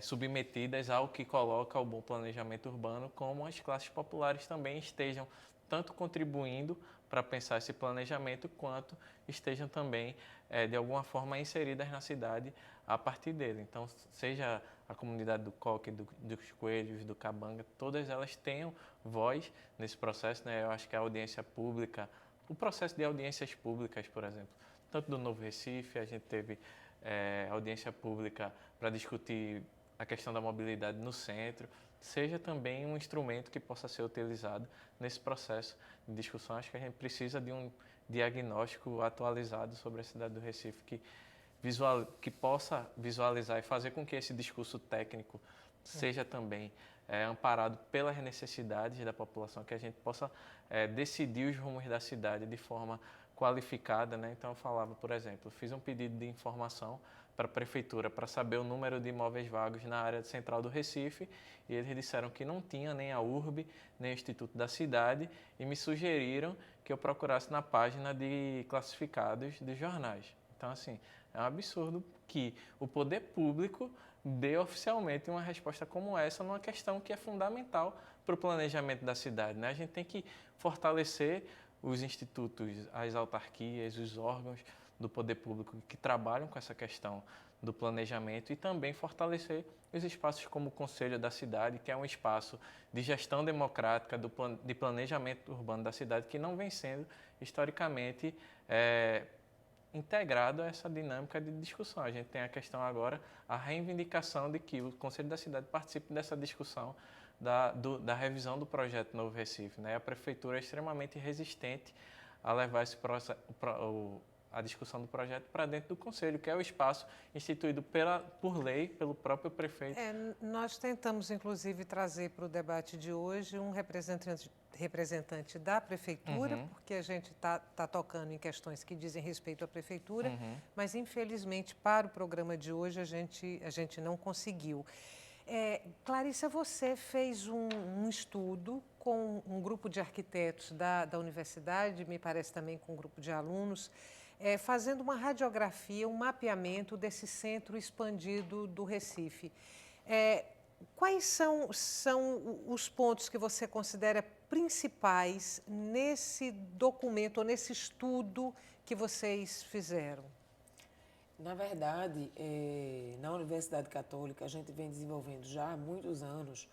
submetidas ao que coloca o bom planejamento urbano, como as classes populares também estejam tanto contribuindo para pensar esse planejamento, quanto estejam também, de alguma forma, inseridas na cidade a partir dele. Então, seja a comunidade do Coque, dos Coelhos, do Cabanga, todas elas tenham voz nesse processo, né? Eu acho que a audiência pública o processo de audiências públicas, por exemplo, tanto do Novo Recife, a gente teve audiência pública para discutir a questão da mobilidade no centro, seja também um instrumento que possa ser utilizado nesse processo de discussão. Acho que a gente precisa de um diagnóstico atualizado sobre a cidade do Recife que possa visualizar e fazer com que esse discurso técnico seja também amparado pelas necessidades da população, que a gente possa decidir os rumos da cidade de forma qualificada, né? Então eu falava, por exemplo, fiz um pedido de informação para a prefeitura para saber o número de imóveis vagos na área central do Recife e eles disseram que não tinha nem a URB, nem o Instituto da Cidade e me sugeriram que eu procurasse na página de classificados dos jornais. Então, assim, é um absurdo que o poder público dê oficialmente uma resposta como essa numa questão que é fundamental para o planejamento da cidade, né? A gente tem que fortalecer os institutos, as autarquias, os órgãos do poder público que trabalham com essa questão do planejamento e também fortalecer os espaços como o Conselho da Cidade, que é um espaço de gestão democrática de planejamento urbano da cidade que não vem sendo historicamente integrado a essa dinâmica de discussão. A gente tem a questão agora, a reivindicação de que o Conselho da Cidade participe dessa discussão da revisão do projeto Novo Recife, né? A prefeitura é extremamente resistente a levar a discussão do projeto para dentro do Conselho, que é o espaço instituído por lei, pelo próprio prefeito. Nós tentamos, inclusive, trazer para o debate de hoje um representante da Prefeitura, porque a gente está tocando em questões que dizem respeito à Prefeitura, mas, infelizmente, para o programa de hoje, a gente não conseguiu. Clarissa, você fez um estudo com um grupo de arquitetos da universidade, me parece também com um grupo de alunos, fazendo uma radiografia, um mapeamento desse centro expandido do Recife. Quais são os pontos que você considera principais nesse documento, ou nesse estudo que vocês fizeram? Na verdade, na Universidade Católica, a gente vem desenvolvendo já há muitos anos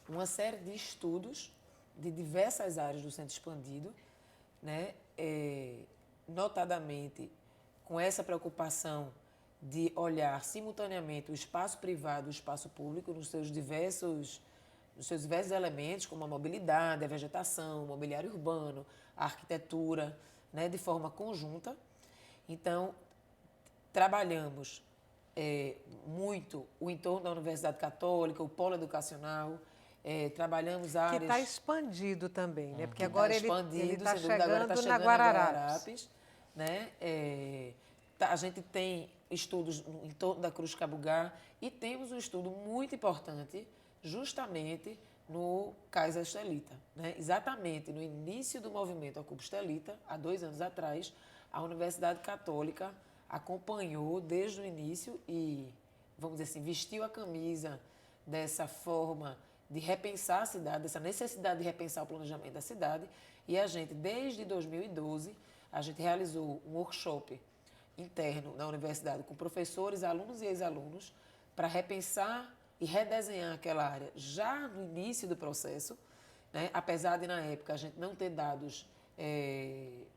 uma série de estudos de diversas áreas do centro expandido, né? Notadamente com essa preocupação de olhar simultaneamente o espaço privado e o espaço público nos seus diversos elementos, como a mobilidade, a vegetação, o mobiliário urbano, a arquitetura, né? De forma conjunta. Então, trabalhamos muito o entorno da Universidade Católica, o polo educacional, trabalhamos áreas... Que está expandido também, né? Porque agora ele está chegando na Guararapes. Né? A gente tem estudos em torno da Cruz Cabugá e temos um estudo muito importante justamente no Cais Estelita, né? Exatamente no início do movimento Ocupa Estelita, há 2 anos atrás, a Universidade Católica acompanhou desde o início e, vamos dizer assim, vestiu a camisa dessa forma de repensar a cidade, dessa necessidade de repensar o planejamento da cidade. E a gente, desde 2012, a gente realizou um workshop interno na universidade com professores, alunos e ex-alunos para repensar e redesenhar aquela área já no início do processo, né? Apesar de, na época, a gente não ter dados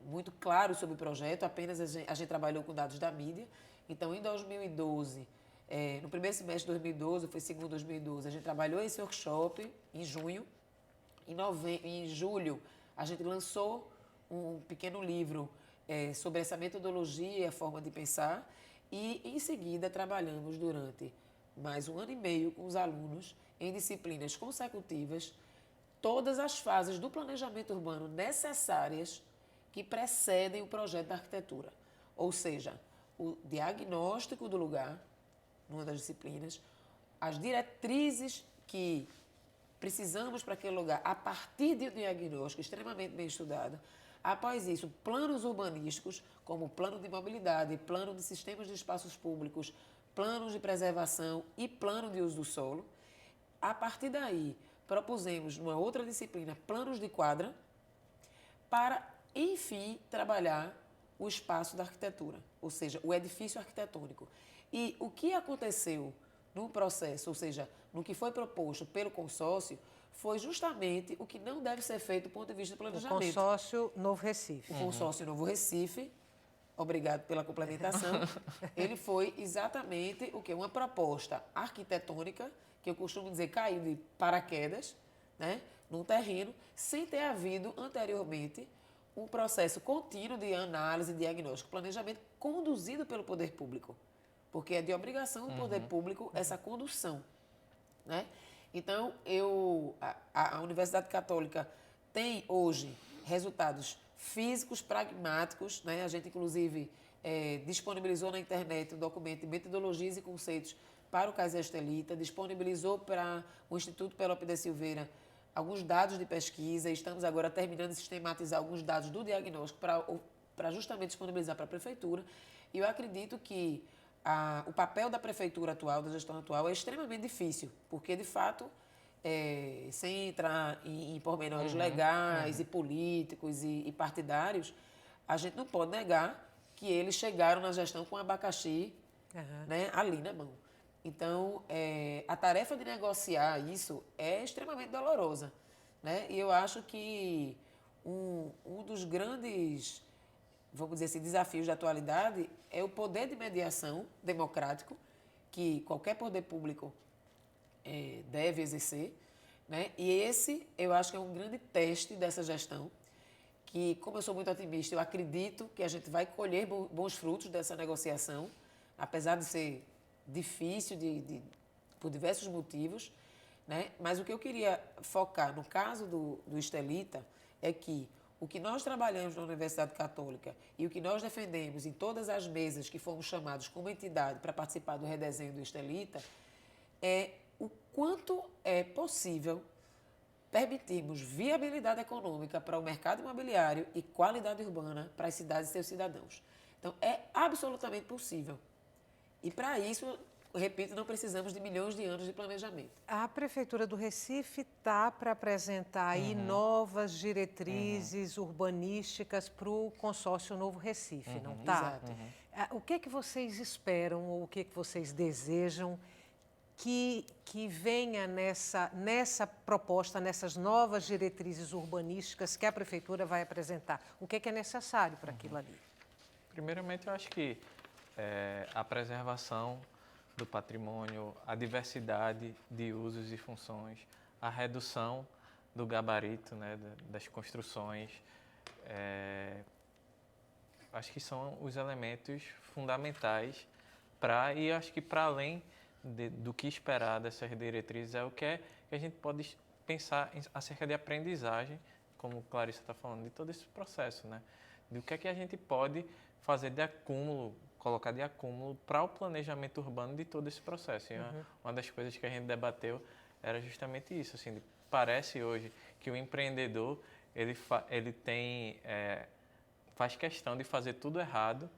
muito claros sobre o projeto, apenas a gente trabalhou com dados da mídia. Então, em 2012, no primeiro semestre de 2012, foi segundo 2012, a gente trabalhou esse workshop em junho. Em julho, a gente lançou um pequeno livro sobre essa metodologia e a forma de pensar. E, em seguida, trabalhamos durante mais 1 ano e meio com os alunos em disciplinas consecutivas todas as fases do planejamento urbano necessárias que precedem o projeto da arquitetura. Ou seja, o diagnóstico do lugar, numa das disciplinas, as diretrizes que precisamos para aquele lugar, a partir de um diagnóstico extremamente bem estudado. Após isso, planos urbanísticos, como plano de mobilidade, plano de sistemas de espaços públicos, planos de preservação e plano de uso do solo. A partir daí, propusemos, numa outra disciplina, planos de quadra, para, enfim, trabalhar o espaço da arquitetura, ou seja, o edifício arquitetônico. E o que aconteceu no processo, ou seja, no que foi proposto pelo consórcio, foi justamente o que não deve ser feito do ponto de vista do O planejamento. consórcio Novo Recife. O consórcio Novo Recife, obrigado pela complementação, ele foi exatamente o quê? Uma proposta arquitetônica, que eu costumo dizer caiu de paraquedas, né, num terreno, sem ter havido anteriormente um processo contínuo de análise, diagnóstico, planejamento conduzido pelo poder público. Porque é de obrigação do poder público essa condução, né? Então, a Universidade Católica tem hoje resultados físicos, pragmáticos, né? A gente, inclusive, disponibilizou na internet um documento de metodologias e conceitos para o caso Estelita, disponibilizou para o Instituto Pelópio de Silveira alguns dados de pesquisa, e estamos agora terminando de sistematizar alguns dados do diagnóstico para justamente disponibilizar para a Prefeitura. E eu acredito que o papel da Prefeitura atual, da gestão atual, é extremamente difícil, porque, de fato, sem entrar em pormenores legais e políticos e partidários, a gente não pode negar que eles chegaram na gestão com abacaxi né, ali na mão. Então, a tarefa de negociar isso é extremamente dolorosa, né? E eu acho que um dos grandes, vamos dizer assim, desafios da atualidade é o poder de mediação democrático que qualquer poder público deve exercer, né? E esse, eu acho que é um grande teste dessa gestão, que, como eu sou muito otimista, eu acredito que a gente vai colher bons frutos dessa negociação, apesar de ser difícil por diversos motivos, né? Mas o que eu queria focar no caso do Estelita é que o que nós trabalhamos na Universidade Católica e o que nós defendemos em todas as mesas que fomos chamados como entidade para participar do redesenho do Estelita é o quanto é possível permitirmos viabilidade econômica para o mercado imobiliário e qualidade urbana para as cidades e seus cidadãos. Então, é absolutamente possível. E, para isso, repito, não precisamos de milhões de anos de planejamento. A Prefeitura do Recife está para apresentar aí novas diretrizes urbanísticas para o consórcio Novo Recife, não está? Exato. O que é que vocês esperam ou o que é que vocês desejam que venha nessa proposta, nessas novas diretrizes urbanísticas que a Prefeitura vai apresentar? O que é necessário para aquilo ali? Primeiramente, eu acho que a preservação do patrimônio, a diversidade de usos e funções, a redução do gabarito, né, das construções, acho que são os elementos fundamentais e acho que para além do que esperar dessas diretrizes é o que a gente pode pensar acerca de aprendizagem, como Clarissa está falando, de todo esse processo, né? Do que a gente pode fazer de acúmulo, colocar de acúmulo para o planejamento urbano de todo esse processo. E uma das coisas que a gente debateu era justamente isso. Assim, parece hoje que o empreendedor ele faz questão de fazer tudo errado,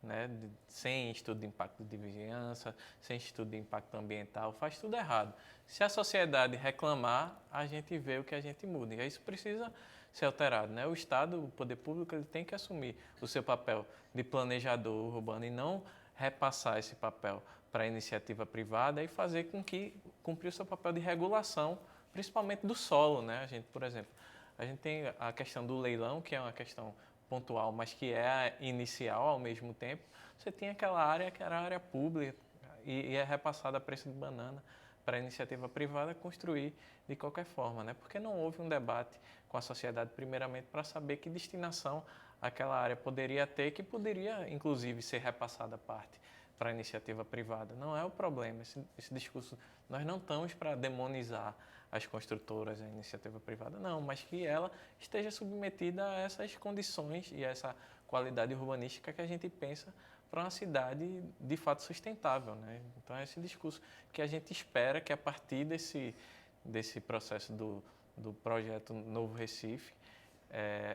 né? Sem estudo de impacto de vizinhança, sem estudo de impacto ambiental, faz tudo errado. Se a sociedade reclamar, a gente vê o que a gente muda. E isso precisa ser alterado, né? O Estado, o poder público, ele tem que assumir o seu papel de planejador urbano e não repassar esse papel para a iniciativa privada e fazer com que cumprir o seu papel de regulação, principalmente do solo, né? Por exemplo, a gente tem a questão do leilão, que é uma questão pontual, mas que é a inicial ao mesmo tempo. Você tem aquela área que era área pública e é repassada a preço de banana para a iniciativa privada construir de qualquer forma, né? Porque não houve um debate com a sociedade, primeiramente, para saber que destinação aquela área poderia ter, que poderia, inclusive, ser repassada a parte para a iniciativa privada. Não é o problema, esse discurso. Nós não estamos para demonizar as construtoras, a iniciativa privada, não, mas que ela esteja submetida a essas condições e a essa qualidade urbanística que a gente pensa para uma cidade de fato sustentável, né? Então é esse discurso que a gente espera que a partir desse processo do projeto Novo Recife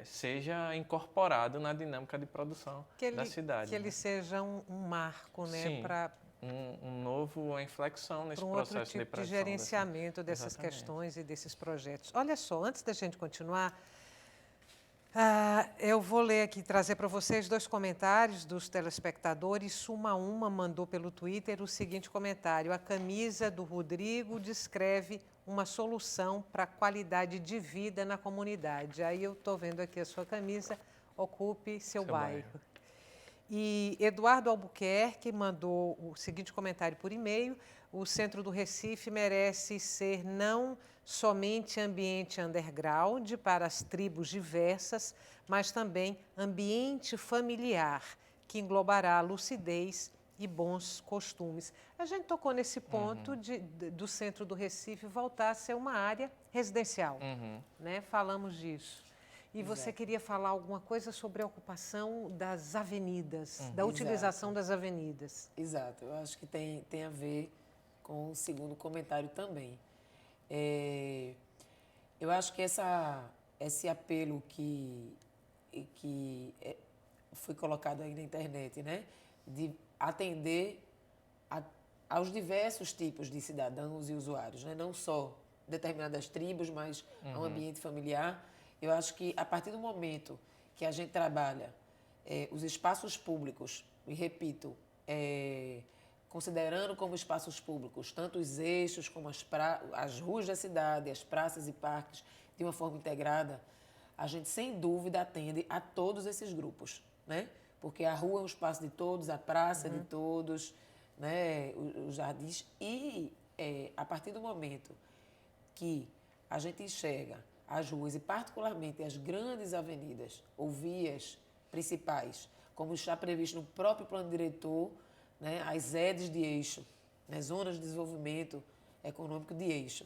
seja incorporado na dinâmica de produção da cidade. Que ele seja um marco, né? Sim, uma inflexão nesse um processo outro tipo de produção. Gerenciamento dessas questões e desses projetos. Olha só, antes da gente continuar, Eu vou ler aqui, trazer para vocês 2 comentários dos telespectadores. Suma Uma mandou pelo Twitter o seguinte comentário: a camisa do Rodrigo descreve uma solução para a qualidade de vida na comunidade. Aí eu estou vendo aqui a sua camisa, ocupe seu bairro. E Eduardo Albuquerque mandou o seguinte comentário por e-mail: o centro do Recife merece ser não somente ambiente underground para as tribos diversas, mas também ambiente familiar, que englobará lucidez e bons costumes. A gente tocou nesse ponto do centro do Recife voltar a ser uma área residencial, né? Falamos disso. E você queria falar alguma coisa sobre a ocupação das avenidas, da utilização das avenidas. Exato, eu acho que tem a ver com o segundo comentário também. Eu acho que esse apelo que foi colocado aí na internet, né, de atender aos diversos tipos de cidadãos e usuários, né, não só determinadas tribos, mas ao ambiente familiar. Eu acho que a partir do momento que a gente trabalha os espaços públicos, e repito, considerando como espaços públicos tanto os eixos como as ruas da cidade, as praças e parques, de uma forma integrada, a gente sem dúvida atende a todos esses grupos, né? Porque a rua é um espaço de todos, a praça é de todos, né? Os jardins. E a partir do momento que a gente enxerga as ruas e particularmente as grandes avenidas ou vias principais, como está previsto no próprio plano diretor, né, as ZEDs de eixo, né, zonas de desenvolvimento econômico de eixo,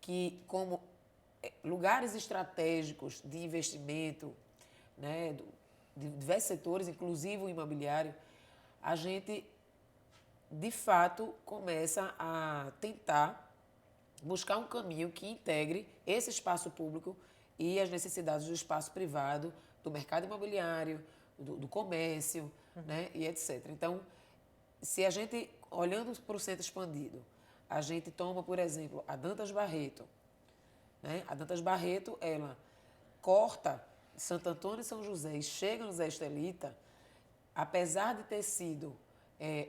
que como lugares estratégicos de investimento, né, de diversos setores, inclusive o imobiliário, a gente, de fato, começa a tentar buscar um caminho que integre esse espaço público e as necessidades do espaço privado, do mercado imobiliário, do comércio, né, e etc. Então, se a gente, olhando para o centro expandido, a gente toma, por exemplo, a Dantas Barreto, né? A Dantas Barreto, ela corta Santo Antônio e São José e chega no Zé Estelita, apesar de ter sido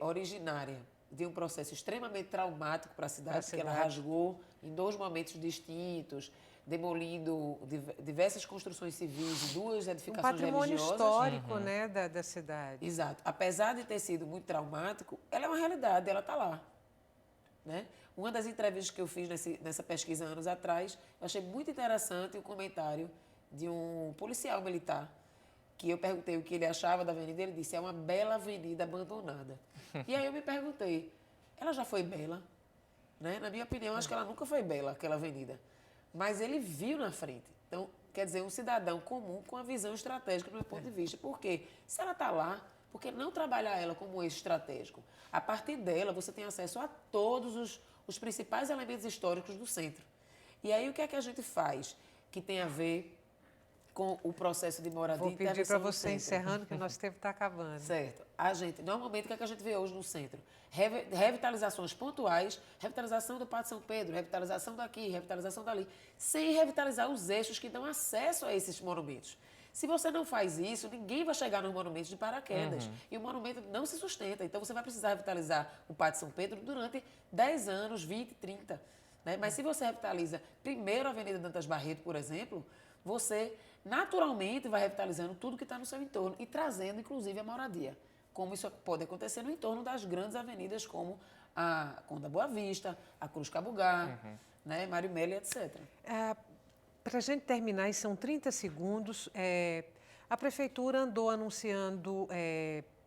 originária de um processo extremamente traumático para a cidade, porque ela rasgou em 2 momentos distintos, demolindo diversas construções civis e 2 edificações religiosas. Um patrimônio histórico, né, da cidade. Exato. Apesar de ter sido muito traumático, ela é uma realidade, ela está lá, né? Uma das entrevistas que eu fiz nessa pesquisa anos atrás, eu achei muito interessante o comentário de um policial militar, que eu perguntei o que ele achava da avenida, ele disse, é uma bela avenida abandonada. E aí eu me perguntei, ela já foi bela? Né? Na minha opinião, acho que ela nunca foi bela, aquela avenida. Mas ele viu na frente. Então, quer dizer, um cidadão comum com a visão estratégica do meu ponto de vista. Por quê? Se ela está lá, por que não trabalhar ela como eixo estratégico? A partir dela, você tem acesso a todos os principais elementos históricos do centro. E aí, o que é que a gente faz que tem a ver com o processo de moradia? Vou pedir para você encerrando, que o nosso tempo está acabando. Certo. Normalmente, o que a gente vê hoje no centro? Revitalizações pontuais, revitalização do Pátio São Pedro, revitalização daqui, revitalização dali, sem revitalizar os eixos que dão acesso a esses monumentos. Se você não faz isso, ninguém vai chegar nos monumentos de paraquedas. E o monumento não se sustenta. Então, você vai precisar revitalizar o Pátio São Pedro durante 10 anos, 20, 30. Né? Mas se você revitaliza primeiro a Avenida Dantas Barreto, por exemplo, você naturalmente vai revitalizando tudo que está no seu entorno e trazendo, inclusive, a moradia. Como isso pode acontecer no entorno das grandes avenidas, como a Conda Boa Vista, a Cruz Cabugá, né, Mário Melo, etc. Para a gente terminar, e são 30 segundos, a Prefeitura andou anunciando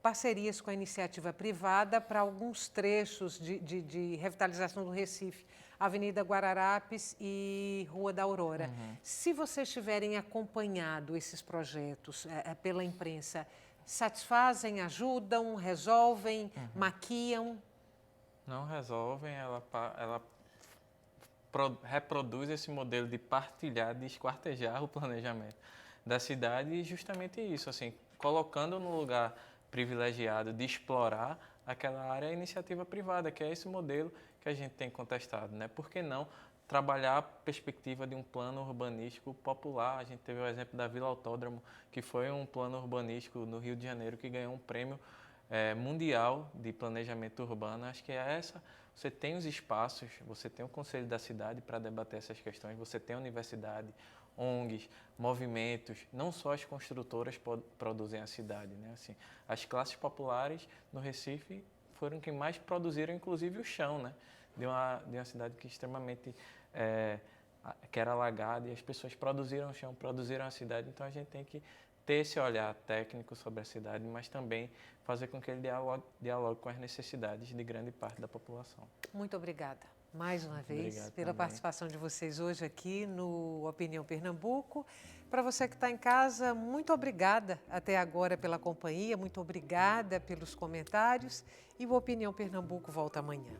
parcerias com a iniciativa privada para alguns trechos de revitalização do Recife, Avenida Guararapes e Rua da Aurora. Se vocês tiverem acompanhado esses projetos pela imprensa, satisfazem, ajudam, resolvem, maquiam? Não resolvem, ela reproduz esse modelo de partilhar, de esquartejar o planejamento da cidade e justamente isso, assim, colocando no lugar privilegiado de explorar aquela área a iniciativa privada, que é esse modelo que a gente tem contestado, né? Por que não trabalhar a perspectiva de um plano urbanístico popular. A gente teve o exemplo da Vila Autódromo, que foi um plano urbanístico no Rio de Janeiro que ganhou um prêmio mundial de planejamento urbano. Acho que é essa. Você tem os espaços, você tem o Conselho da Cidade para debater essas questões, você tem a universidade, ONGs, movimentos, não só as construtoras produzem a cidade, né? Assim, as classes populares no Recife foram quem mais produziram, inclusive, o chão, né? De uma cidade que extremamente que era alagada, e as pessoas produziram o chão, produziram a cidade. Então a gente tem que ter esse olhar técnico sobre a cidade, mas também fazer com que ele dialogue com as necessidades de grande parte da população. Muito obrigada, mais uma vez, Obrigado pela também. participação de vocês hoje aqui no Opinião Pernambuco. Para você que está em casa, muito obrigada até agora pela companhia, muito obrigada pelos comentários, e o Opinião Pernambuco volta amanhã.